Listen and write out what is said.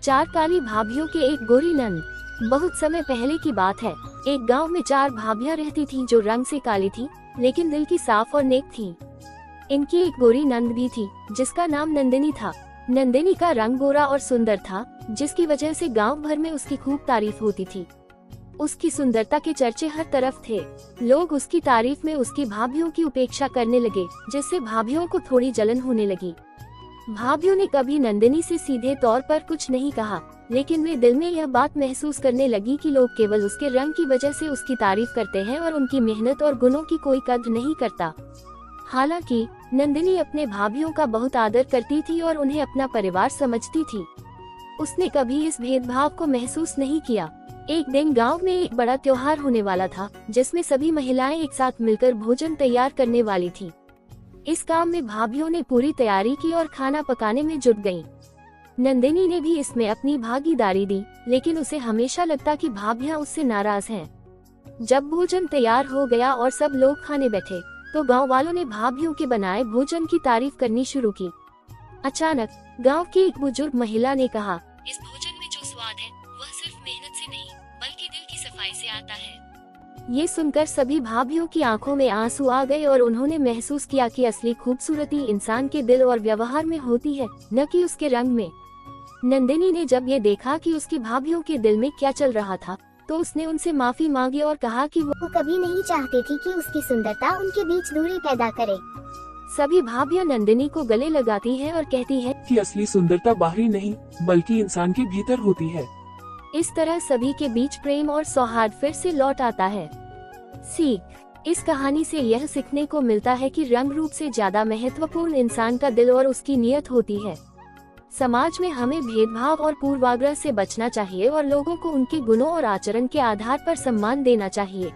4 काली भाभीियों के एक गोरी नंद। बहुत समय पहले की बात है। एक गांव में 4 भाभियां रहती थीं जो रंग से काली थीं, लेकिन दिल की साफ और नेक थीं। इनकी एक गोरी नंद भी थी जिसका नाम नंदिनी था। नंदिनी का रंग गोरा और सुंदर था, जिसकी वजह से गांव भर में उसकी खूब तारीफ होती थी। उसकी सुंदरता के चर्चे हर तरफ थे। लोग उसकी तारीफ में उसकी भाभियों की उपेक्षा करने लगे, जिससे भाभियों को थोड़ी जलन होने लगी। भाभियों ने कभी नंदिनी से सीधे तौर पर कुछ नहीं कहा, लेकिन वे दिल में यह बात महसूस करने लगी कि लोग केवल उसके रंग की वजह से उसकी तारीफ करते हैं और उनकी मेहनत और गुणों की कोई कद्र नहीं करता। हालांकि नंदिनी अपने भाभियों का बहुत आदर करती थी और उन्हें अपना परिवार समझती थी। उसने कभी इस भेदभाव को महसूस नहीं किया। एक दिन गांव में एक बड़ा त्योहार होने वाला था, जिसमें सभी महिलाएं एक साथ मिलकर भोजन तैयार करने वाली थीं। इस काम में भाभियों ने पूरी तैयारी की और खाना पकाने में जुट गईं। नंदिनी ने भी इसमें अपनी भागीदारी दी, लेकिन उसे हमेशा लगता कि भाभियां उससे नाराज हैं। जब भोजन तैयार हो गया और सब लोग खाने बैठे, तो गांव वालों ने भाभियों के बनाए भोजन की तारीफ करनी शुरू की। अचानक गांव की एक बुजुर्ग महिला ने कहा, इस भोजन में जो स्वाद है वह सिर्फ मेहनत से नहीं बल्कि दिल की सफाई से आता है। ये सुनकर सभी भाभियों की आंखों में आंसू आ गए और उन्होंने महसूस किया कि असली खूबसूरती इंसान के दिल और व्यवहार में होती है, न कि उसके रंग में। नंदिनी ने जब ये देखा कि उसकी भाभियों के दिल में क्या चल रहा था, तो उसने उनसे माफी मांगी और कहा कि वो कभी नहीं चाहती थी कि उसकी सुंदरता उनके बीच दूरी पैदा करे। सभी भाभियां नंदिनी को गले लगाती हैं और कहती हैं कि असली सुंदरता बाहरी नहीं बल्कि इंसान के भीतर होती है। इस तरह सभी के बीच प्रेम और सौहार्द फिर से लौट आता है। सीख, इस कहानी से यह सीखने को मिलता है कि रंग रूप से ज्यादा महत्वपूर्ण इंसान का दिल और उसकी नीयत होती है। समाज में हमें भेदभाव और पूर्वाग्रह से बचना चाहिए और लोगों को उनके गुणों और आचरण के आधार पर सम्मान देना चाहिए।